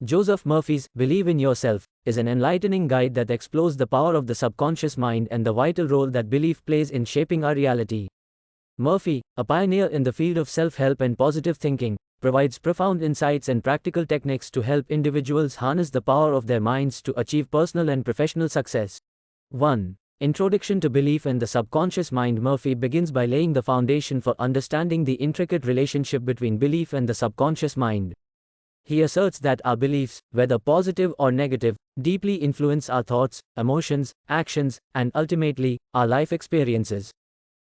Joseph Murphy's Believe in Yourself is an enlightening guide that explores the power of the subconscious mind and the vital role that belief plays in shaping our reality. Murphy, a pioneer in the field of self-help and positive thinking, provides profound insights and practical techniques to help individuals harness the power of their minds to achieve personal and professional success. 1. Introduction to Belief in the Subconscious Mind. Murphy begins by laying the foundation for understanding the intricate relationship between belief and the subconscious mind. He asserts that our beliefs, whether positive or negative, deeply influence our thoughts, emotions, actions, and ultimately, our life experiences.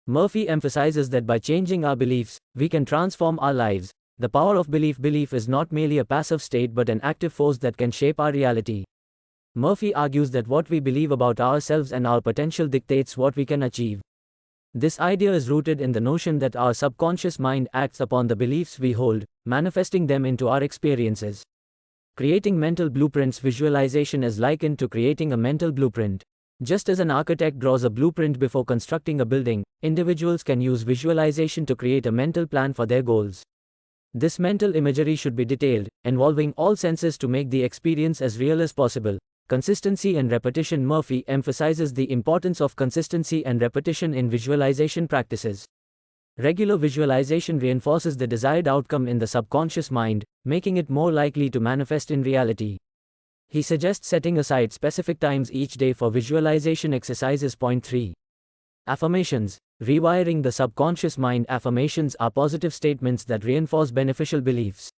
Murphy emphasizes that by changing our beliefs, we can transform our lives. The power of belief. Belief is not merely a passive state but an active force that can shape our reality. Murphy argues that what we believe about ourselves and our potential dictates what we can achieve. This idea is rooted in the notion that our subconscious mind acts upon the beliefs we hold, manifesting them into our experiences. Creating mental blueprints. Visualization is likened to creating a mental blueprint. Just as an architect draws a blueprint before constructing a building, individuals can use visualization to create a mental plan for their goals. This mental imagery should be detailed, involving all senses to make the experience as real as possible. Consistency and repetition. Murphy emphasizes the importance of consistency and repetition in visualization practices. Regular visualization reinforces the desired outcome in the subconscious mind, making it more likely to manifest in reality. He suggests setting aside specific times each day for visualization exercises. Point 3. Affirmations. Rewiring the subconscious mind. Affirmations are positive statements that reinforce beneficial beliefs.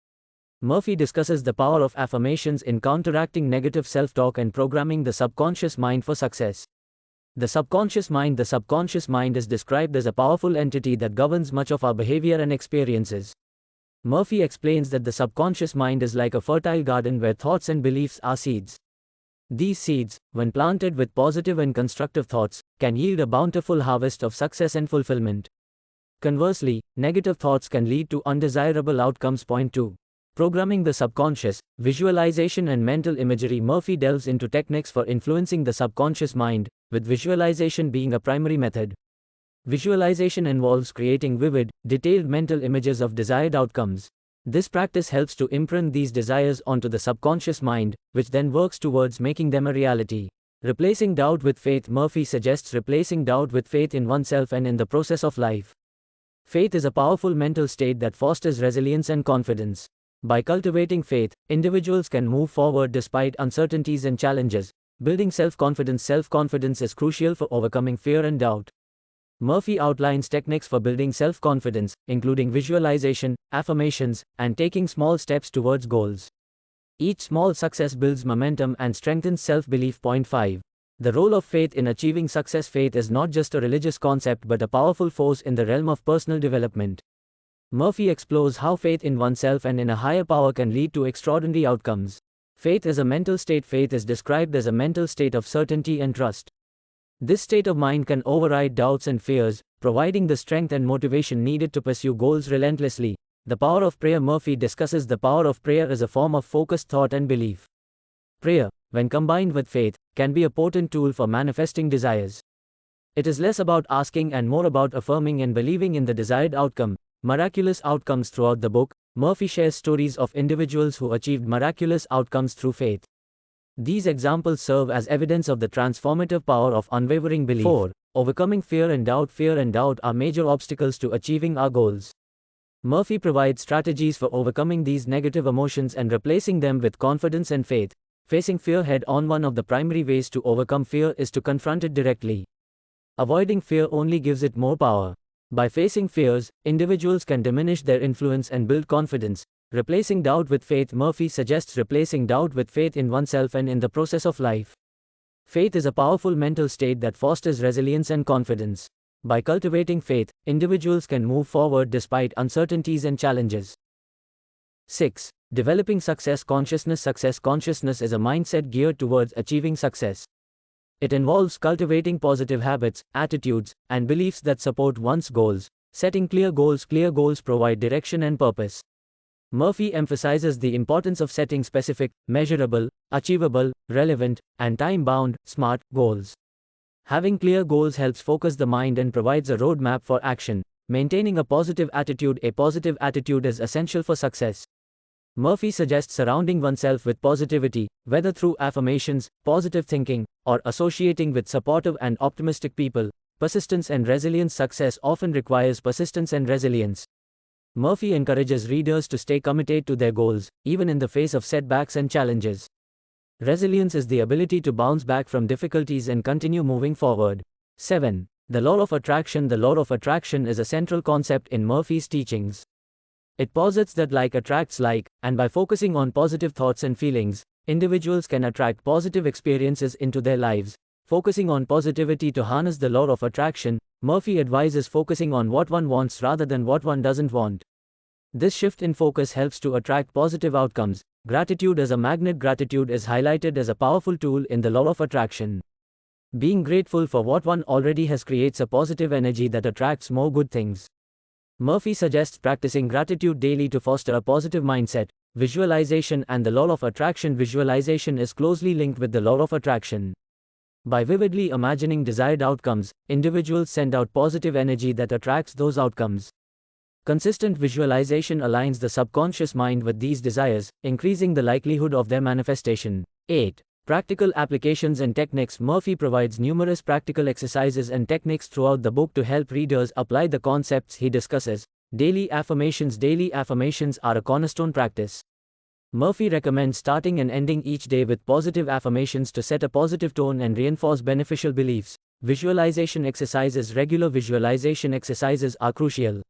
Murphy discusses the power of affirmations in counteracting negative self-talk and programming the subconscious mind for success. The subconscious mind. The subconscious mind is described as a powerful entity that governs much of our behavior and experiences. Murphy explains that the subconscious mind is like a fertile garden where thoughts and beliefs are seeds. These seeds, when planted with positive and constructive thoughts, can yield a bountiful harvest of success and fulfillment. Conversely, negative thoughts can lead to undesirable outcomes. Point 2. Programming the subconscious. Visualization and mental imagery. Murphy delves into techniques for influencing the subconscious mind, with visualization being a primary method. Visualization involves creating vivid, detailed mental images of desired outcomes. This practice helps to imprint these desires onto the subconscious mind, which then works towards making them a reality. Replacing doubt with faith. Murphy suggests replacing doubt with faith in oneself and in the process of life. Faith is a powerful mental state that fosters resilience and confidence. By cultivating faith, individuals can move forward despite uncertainties and challenges, building self-confidence. Self-confidence is crucial for overcoming fear and doubt. Murphy outlines techniques for building self-confidence, including visualization, affirmations, and taking small steps towards goals. Each small success builds momentum and strengthens self-belief. Point 5. The role of faith in achieving success. Faith is not just a religious concept but a powerful force in the realm of personal development. Murphy explores how faith in oneself and in a higher power can lead to extraordinary outcomes. Faith is a mental state. Faith is described as a mental state of certainty and trust. This state of mind can override doubts and fears, providing the strength and motivation needed to pursue goals relentlessly. The power of prayer. Murphy discusses the power of prayer as a form of focused thought and belief. Prayer, when combined with faith, can be a potent tool for manifesting desires. It is less about asking and more about affirming and believing in the desired outcome. Miraculous outcomes. Throughout the book, Murphy shares stories of individuals who achieved miraculous outcomes through faith. These examples serve as evidence of the transformative power of unwavering belief. 4. Overcoming fear and doubt. Fear and doubt are major obstacles to achieving our goals. Murphy provides strategies for overcoming these negative emotions and replacing them with confidence and faith. Facing fear head-on. One of the primary ways to overcome fear is to confront it directly. Avoiding fear only gives it more power. By facing fears, individuals can diminish their influence and build confidence. Replacing doubt with faith. Murphy suggests replacing doubt with faith in oneself and in the process of life. Faith is a powerful mental state that fosters resilience and confidence. By cultivating faith, individuals can move forward despite uncertainties and challenges. 6. Developing success consciousness. Success consciousness is a mindset geared towards achieving success. It involves cultivating positive habits, attitudes, and beliefs that support one's goals. Setting clear goals. Clear goals provide direction and purpose. Murphy emphasizes the importance of setting specific, measurable, achievable, relevant, and time-bound, SMART goals. Having clear goals helps focus the mind and provides a roadmap for action. Maintaining a positive attitude. A positive attitude is essential for success. Murphy suggests surrounding oneself with positivity, whether through affirmations, positive thinking, or associating with supportive and optimistic people. Persistence and resilience. Success often requires persistence and resilience. Murphy encourages readers to stay committed to their goals, even in the face of setbacks and challenges. Resilience is the ability to bounce back from difficulties and continue moving forward. 7. The law of attraction. The law of attraction is a central concept in Murphy's teachings. It posits that like attracts like, and by focusing on positive thoughts and feelings, individuals can attract positive experiences into their lives. Focusing on positivity. To harness the law of attraction, Murphy advises focusing on what one wants rather than what one doesn't want. This shift in focus helps to attract positive outcomes. Gratitude as a magnet. Gratitude is highlighted as a powerful tool in the law of attraction. Being grateful for what one already has creates a positive energy that attracts more good things. Murphy suggests practicing gratitude daily to foster a positive mindset. Visualization and the law of attraction. Visualization is closely linked with the law of attraction. By vividly imagining desired outcomes, individuals send out positive energy that attracts those outcomes. Consistent visualization aligns the subconscious mind with these desires, increasing the likelihood of their manifestation. 8. Practical applications and techniques. Murphy provides numerous practical exercises and techniques throughout the book to help readers apply the concepts he discusses. Daily affirmations. Daily affirmations are a cornerstone practice. Murphy recommends starting and ending each day with positive affirmations to set a positive tone and reinforce beneficial beliefs. Visualization exercises. Regular visualization exercises are crucial.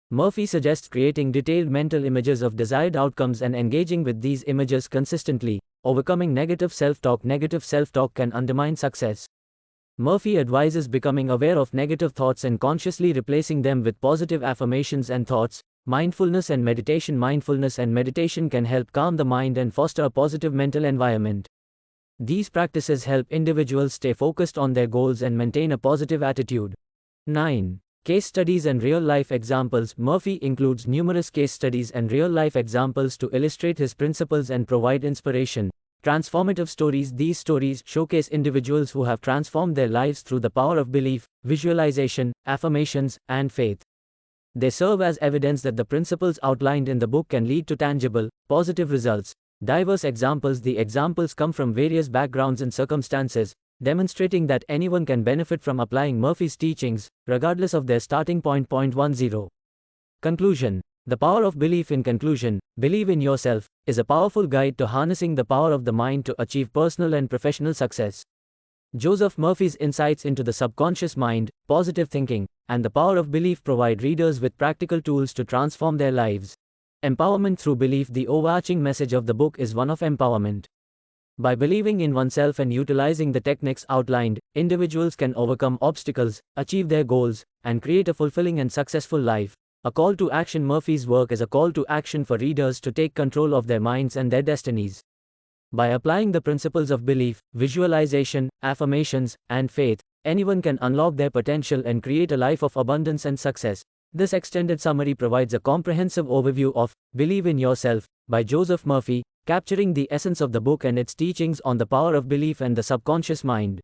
Murphy suggests creating detailed mental images of desired outcomes and engaging with these images consistently. Overcoming negative self-talk. Negative self-talk can undermine success. Murphy advises becoming aware of negative thoughts and consciously replacing them with positive affirmations and thoughts. Mindfulness and meditation. Mindfulness and meditation can help calm the mind and foster a positive mental environment. These practices help individuals stay focused on their goals and maintain a positive attitude. 9. Case studies and real-life examples. Murphy includes numerous case studies and real-life examples to illustrate his principles and provide inspiration. Transformative stories. These stories showcase individuals who have transformed their lives through the power of belief, visualization, affirmations, and faith. They serve as evidence that the principles outlined in the book can lead to tangible, positive results. Diverse examples. The examples come from various backgrounds and circumstances, demonstrating that anyone can benefit from applying Murphy's teachings, regardless of their starting point. 10. Conclusion. The power of belief. In conclusion, Believe in Yourself is a powerful guide to harnessing the power of the mind to achieve personal and professional success. Joseph Murphy's insights into the subconscious mind, positive thinking, and the power of belief provide readers with practical tools to transform their lives. Empowerment through belief. The overarching message of the book is one of empowerment. By believing in oneself and utilizing the techniques outlined, individuals can overcome obstacles, achieve their goals, and create a fulfilling and successful life. A call to action. Murphy's work is a call to action for readers to take control of their minds and their destinies. By applying the principles of belief, visualization, affirmations, and faith, anyone can unlock their potential and create a life of abundance and success. This extended summary provides a comprehensive overview of Believe in Yourself by Joseph Murphy, capturing the essence of the book and its teachings on the power of belief and the subconscious mind.